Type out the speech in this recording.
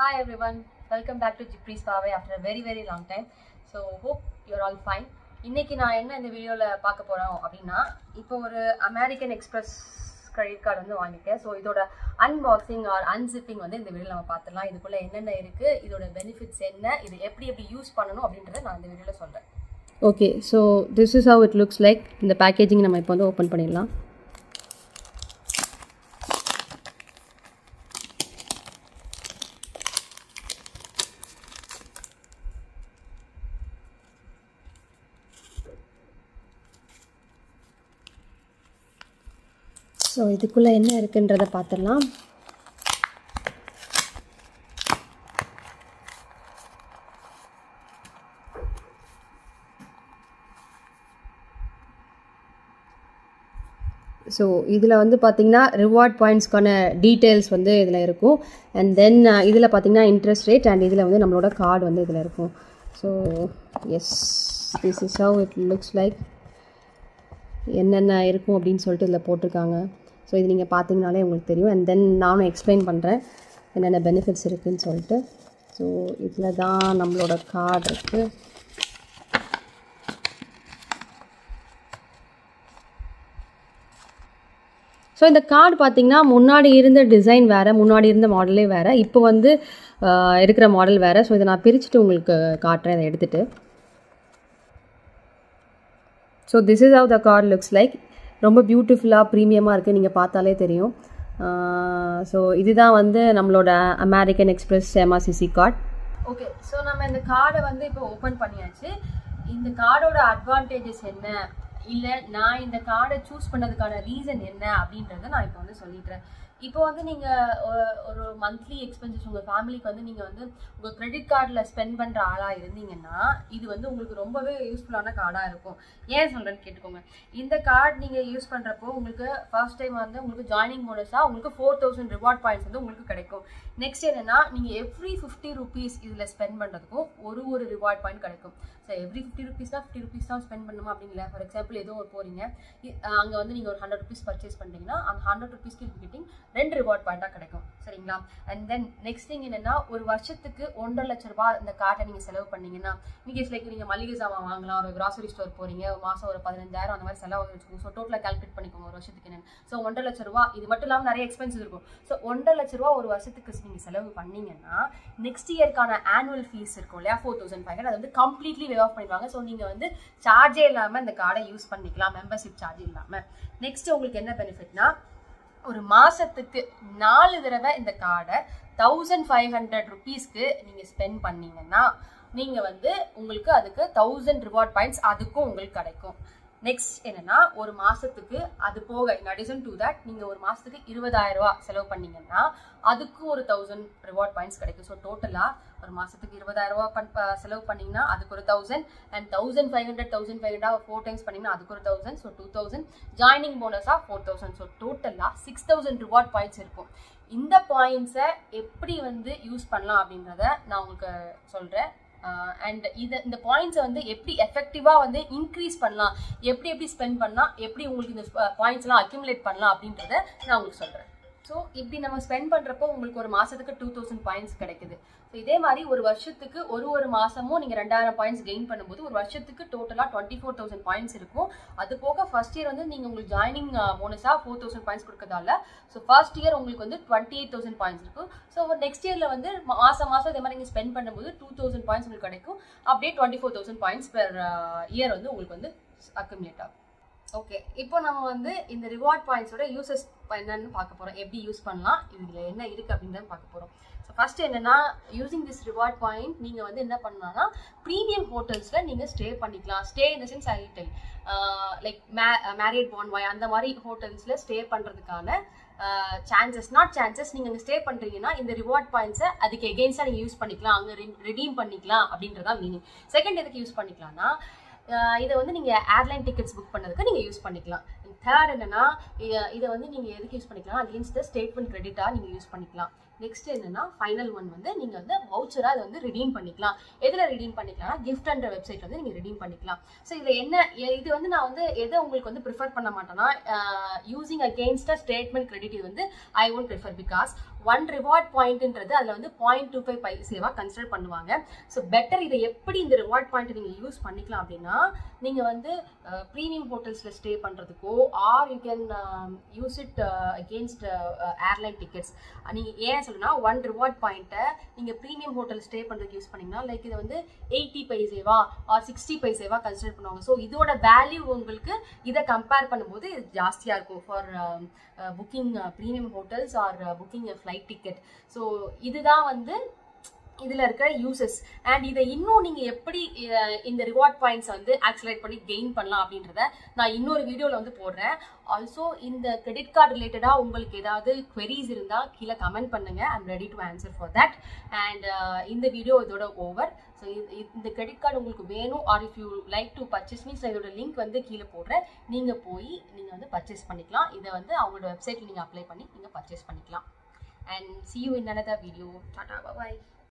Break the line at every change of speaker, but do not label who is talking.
Hi everyone, welcome back to Jipree's Pavai after a very long time. So hope you're all fine. இன்னைக்கு நான் என்ன இந்த வீடியோல பார்க்க போறோம் அப்படினா இப்போ ஒரு அமெரிக்கன் எக்ஸ்பிரஸ் கிரெடிட் கார்டு வந்து வாங்கிட்டேன். ஸோ இதோட அன்பாக்சிங் ஆர் அன்சிப்பிங் வந்து இந்த வீடியோவில் நம்ம பார்த்துடலாம். இதுக்குள்ள என்னென்ன இருக்கு, இதோட பெனிஃபிட்ஸ் என்ன, இது எப்படி யூஸ் பண்ணணும் அப்படின்றத நான் இந்த வீடியோவில் சொல்றேன். Okay, so this is how it looks like. இந்த பேக்கேஜிங் நம்ம இப்போ வந்து ஓப்பன் பண்ணிடலாம். ஸோ இதுக்குள்ளே என்ன இருக்குன்றதை பார்த்துடலாம். ஸோ இதில் வந்து பார்த்திங்கன்னா ரிவார்ட் பாயிண்ட்ஸ்க்கான டீட்டெயில்ஸ் வந்து இதில் இருக்கும். அண்ட் தென் இதில் பார்த்திங்கன்னா இன்ட்ரெஸ்ட் ரேட் அண்ட் இதில் வந்து நம்மளோட கார்டு வந்து இதில் இருக்கும். So yes, this is how it looks like. என்னென்ன இருக்கும் அப்படின்னு சொல்லிட்டு இதில் போட்டிருக்காங்க. ஸோ இது நீங்கள் பார்த்தீங்கனாலே உங்களுக்கு தெரியும். அண்ட் தென் நானும் எக்ஸ்பிளைன் பண்ணுறேன் என்னென்ன பெனிஃபிட்ஸ் இருக்குதுன்னு சொல்லிட்டு. ஸோ இதில் தான் நம்மளோட கார்டு இருக்குது. ஸோ இந்த கார்டு பார்த்திங்கன்னா முன்னாடி இருந்த டிசைன் வேறு, முன்னாடி இருந்த மாடலே வேறு, இப்போ வந்து இருக்கிற மாடல் வேறு. ஸோ இதை நான் பிரிச்சுட்டு உங்களுக்கு காட்டுறேன், இதை எடுத்துகிட்டு. So this is have the card looks like. ரொம்ப பியூட்டிஃபுல்லாக ப்ரீமியமாக இருக்குது, நீங்கள் பார்த்தாலே தெரியும். ஸோ இதுதான் வந்து நம்மளோட American express MRCC card. Okay, so நம்ம இந்த கார்டை வந்து இப்போ ஓப்பன் பண்ணியாச்சு. இந்த கார்டோட அட்வான்டேஜஸ் என்ன, இல்லை நான் இந்த கார்டை சூஸ் பண்ணதுக்கான ரீசன் என்ன அப்படின்றத நான் இப்போ வந்து சொல்லிடுறேன். இப்போ வந்து நீங்கள் ஒரு மந்த்லி எக்ஸ்பென்சஸ் உங்கள் ஃபேமிலிக்கு வந்து நீங்கள் வந்து உங்கள் கிரெடிட் கார்டில் ஸ்பெண்ட் பண்ணுற ஆளாக இருந்தீங்கன்னா இது வந்து உங்களுக்கு ரொம்பவே யூஸ்ஃபுல்லான கார்டாக இருக்கும். ஏன் சொல்கிறேன்னு கேட்டுக்கோங்க. இந்த கார்டு நீங்கள் யூஸ் பண்ணுறப்போ உங்களுக்கு ஃபர்ஸ்ட் டைம் வந்து உங்களுக்கு ஜாயினிங் போனஸாக உங்களுக்கு 4000 ரிவார்ட் பாயிண்ட்ஸ் வந்து உங்களுக்கு கிடைக்கும். நெக்ஸ்ட் என்னென்னா, நீங்கள் எவ்ரி 50 rupees இதில் ஸ்பெண்ட் பண்ணுறதுக்கும் ஒரு ரிவார்ட் பாயிண்ட் கிடைக்கும். ஸோ எவ்ரி 50 rupeesனா 50 rupees தான் ஸ்பெண்ட் பண்ணணுமா அப்படிங்களா? ஃபார் எக்ஸாம்பிள் ஏதோ ஒரு போகிறீங்க, அங்கே வந்து நீங்கள் ஒரு 100 rupees பர்ச்சேஸ் பண்ணுறீங்கன்னா அந்த 100 rupeesக்கு கிட்டிங் 2 ரிவார்ட் பாயிண்டாக கிடைக்கும். சரிங்களா? அண்ட் தென் நெக்ஸ்ட் திங் என்னென்னா, ஒரு வருஷத்துக்கு 1.5 லட்ச ரூபாய் இந்த கார்டை நீங்கள் செலவு பண்ணிங்கன்னா, நீங்கள் லைக் நீங்கள் மளிகை சாமான் வாங்கலாம், ஒரு கிராசரி ஸ்டோர் போகிறீங்க, மாதம் ஒரு 15,000 அந்த மாதிரி செலவு வச்சுக்கோங்க. ஸோ டோட்டலாக கால்குலேட் பண்ணிக்கோங்க ஒரு வருஷத்துக்கு என்னென்னு. ஸோ 1.5 லட்ச ரூபா, இது மட்டும் இல்லாமல் நிறைய எக்ஸ்பென்சஸ் இருக்கும். ஸோ 1.5 லட்ச ரூபா ஒரு வருஷத்துக்கு நீங்கள் செலவு பண்ணீங்கன்னா நெக்ஸ்ட் இயர்க்கான ஆனுவல் ஃபீஸ் இருக்கும் இல்லையா, 4500, அது வந்து கம்ப்ளீட்லி வே ஆஃப் பண்ணிடுவாங்க. ஸோ நீங்கள் வந்து சார்ஜே இல்லாமல் இந்த கார்டை யூஸ் பண்ணிக்கலாம், மெம்பர்ஷிப் சார்ஜ் இல்லாமல். நெக்ஸ்ட் உங்களுக்கு என்ன பெனிஃபிட்னா, ஒரு மாசத்துக்கு 4 தடவை இந்த கார்டை 1500 rupeesக்கு நீங்க ஸ்பெண்ட் பண்ணீங்கன்னா நீங்க வந்து உங்களுக்கு அதுக்கு 1000 ரிவார்ட் பாயிண்ட்ஸ் அதுக்கும் உங்களுக்கு கிடைக்கும். நெக்ஸ்ட் என்னன்னா, ஒரு மாசத்துக்கு அது போக இன் அடிஷன் டு தட் நீங்க ஒரு மாசத்துக்கு 20,000 ரூபாய் செலவு பண்ணீங்கன்னா அதுக்கு ஒரு 1000 ரிவார்ட் பாயிண்ட்ஸ் கிடைக்கும். ஸோ டோட்டலா ஒரு மாசத்துக்கு 20,000 ரூபாய் செலவு பண்ணீங்கன்னா அதுக்கு ஒரு 1000 அண்ட் 1500 4 டைம்ஸ் பண்ணீங்கன்னா அதுக்கு ஒரு 1000. ஸோ 2000 ஜாயினிங் போனஸா 4000. ஸோ டோட்டலா 6000 ரிவார்ட் பாயிண்ட்ஸ் இருக்கும். இந்த பாயிண்ட்ஸை எப்படி வந்து யூஸ் பண்ணலாம் அப்படின்றத நான் உங்களுக்கு சொல்றேன். அண்ட் இந்த பாயிண்ட்ஸை வந்து எப்படி எஃபெக்டிவாக வந்து இன்க்ரீஸ் பண்ணலாம், எப்படி ஸ்பெண்ட் பண்ணலாம், எப்படி உங்களுக்கு இந்த பாயிண்ட்ஸ்லாம் அக்யூமுலேட் பண்ணலாம் அப்படின்றத நான் உங்களுக்கு சொல்கிறேன். ஸோ இப்படி நம்ம ஸ்பெண்ட் பண்ணுறப்போ உங்களுக்கு ஒரு மாதத்துக்கு 2000 பாயிண்ட்ஸ் கிடைக்குது. ஸோ இதே மாதிரி ஒரு வருஷத்துக்கு ஒரு மாதமும் நீங்கள் 2000 பாயிண்ட்ஸ் கெயின் பண்ணும்போது ஒரு வருஷத்துக்கு டோட்டலாக 24,000 பாயிண்ட்ஸ் இருக்கும். அது போக ஃபர்ஸ்ட் இயர் வந்து நீங்கள் உங்களுக்கு ஜாயினிங் போனஸாக 4000 பாயிண்ட்ஸ் கொடுக்கறதால ஸோ ஃபர்ஸ்ட் இயர் உங்களுக்கு வந்து 28,000 பாயிண்ட்ஸ் இருக்கும். ஸோ நெக்ஸ்ட் இயரில் வந்து மாதம் இதே மாதிரி நீங்கள் ஸ்பெண்ட் பண்ணும்போது 2000 பாயிண்ட்ஸ் உங்களுக்கு கிடைக்கும். அப்படியே 24,000 பாயிண்ட்ஸ் பெர் இயர் வந்து உங்களுக்கு வந்து அக்யூமுலேட் ஆகும். ஓகே, இப்போ நம்ம வந்து இந்த ரிவார்ட் பாயிண்ட்ஸோட யூசஸ் என்னன்னு பார்க்க போகிறோம், எப்படி யூஸ் பண்ணலாம், இதில் என்ன இருக்குது அப்படின்றத பார்க்க போகிறோம். ஸோ ஃபர்ஸ்ட் என்னன்னா, யூசிங் திஸ் ரிவார்ட் பாயிண்ட் நீங்கள் வந்து என்ன பண்ணலாம்னா ப்ரீமியம் ஹோட்டல்ஸில் நீங்கள் ஸ்டே பண்ணிக்கலாம். Stay in the sense I tell like Marriott Bonvoy அந்த மாதிரி ஹோட்டல்ஸில் ஸ்டே பண்ணுறதுக்கான சான்சஸ் நீங்கள் அங்கே ஸ்டே பண்ணுறீங்கன்னா இந்த ரிவார்ட் பாயிண்ட்ஸை அதுக்கு எகெயின்ஸ்டாக நீங்கள் யூஸ் பண்ணிக்கலாம், அங்கே ரெடீம் பண்ணிக்கலாம் அப்படின்றதா மீனிங். செகண்ட் எதுக்கு யூஸ் பண்ணிக்கலாம்னா, இதை வந்து நீங்கள் ஏர்லைன் டிக்கெட்ஸ் புக் பண்ணதுக்கு நீங்கள் யூஸ் பண்ணிக்கலாம். தேர்ட் என்னன்னா, இதை வந்து நீங்கள் எதுக்கு யூஸ் பண்ணிக்கலாம், அகெயின்ஸ்ட் த ஸ்டேட்மெண்ட் கிரெடிட்டாக நீங்கள் யூஸ் பண்ணிக்கலாம். நெக்ஸ்ட் என்னன்னா ஃபைனல் ஒன் வந்து நீங்க வந்து வவுச்சரா அதை வந்து ரிடீம் பண்ணிக்கலாம். எதுல ரிடீம் பண்ணிக்கலாம்னா கிஃப்ட்ன்ற வெப்சைட் வந்து நீங்க ரிடீம் பண்ணிக்கலாம். ஸோ இதுல என்ன இது வந்து நான் வந்து எதை உங்களுக்கு வந்து ப்ரிஃபர் பண்ண மாட்டேன்னா யூசிங் அகெயின்ஸ்ட் ஸ்டேட்மெண்ட் கிரெடிட் இது வந்து I won't prefer because 1 reward பாயிண்ட்ன்றது அதில் வந்து 0.25 பைசேவா கன்சிடர் பண்ணுவாங்க. ஸோ பெட்டர் இதை எப்படி இந்த ரிவார்ட் பாயிண்ட் நீங்கள் யூஸ் பண்ணிக்கலாம் அப்படின்னா நீங்கள் வந்து ப்ரீமியம் ஹோட்டல்ஸில் ஸ்டே பண்ணுறதுக்கோ or you can use it against airline tickets. நீங்கள் ஏன் சொல்லுன்னா 1 ரிவார்ட் பாயிண்ட்டை நீங்கள் ப்ரீமியம் ஹோட்டல் ஸ்டே பண்ணுறதுக்கு யூஸ் பண்ணிங்கன்னா லைக் இதை வந்து 80 பைசேவா ஆர் 60 பைசேவா கன்சிடர் பண்ணுவாங்க. ஸோ இதோட வேல்யூ உங்களுக்கு இதை கம்பேர் பண்ணும்போது இது ஜாஸ்தியாக இருக்கும் for booking premium hotels or booking flight ticket. So இதுதான் வந்து இதில் இருக்கிற யூசஸ். அண்ட் இதை இன்னும் நீங்கள் எப்படி இந்த ரிவார்ட் பாயிண்ட்ஸ் வந்து ஆக்சலேட் பண்ணி கெயின் பண்ணலாம் அப்படின்றத நான் இன்னொரு வீடியோவில் வந்து போடுறேன். ஆல்சோ இந்த கிரெடிட் கார்டு ரிலேட்டடாக உங்களுக்கு ஏதாவது queries இருந்தால் கீழே கமெண்ட் பண்ணுங்கள். I am ready to answer for that. And இந்த வீடியோ இதோட ஓவர். ஸோ இந்த கிரெடிட் கார்டு உங்களுக்கு வேணும் or if you like to purchase means நான் இதோட லிங்க் வந்து கீழே போடுறேன். நீங்கள் போய் நீங்கள் வந்து பர்ச்சேஸ் பண்ணிக்கலாம். இதை வந்து அவங்களோட வெப்சைட்டில் நீங்கள் அப்ளை பண்ணி நீங்கள் பர்ச்சேஸ் பண்ணிக்கலாம். And see you in another video. Tata, bye bye.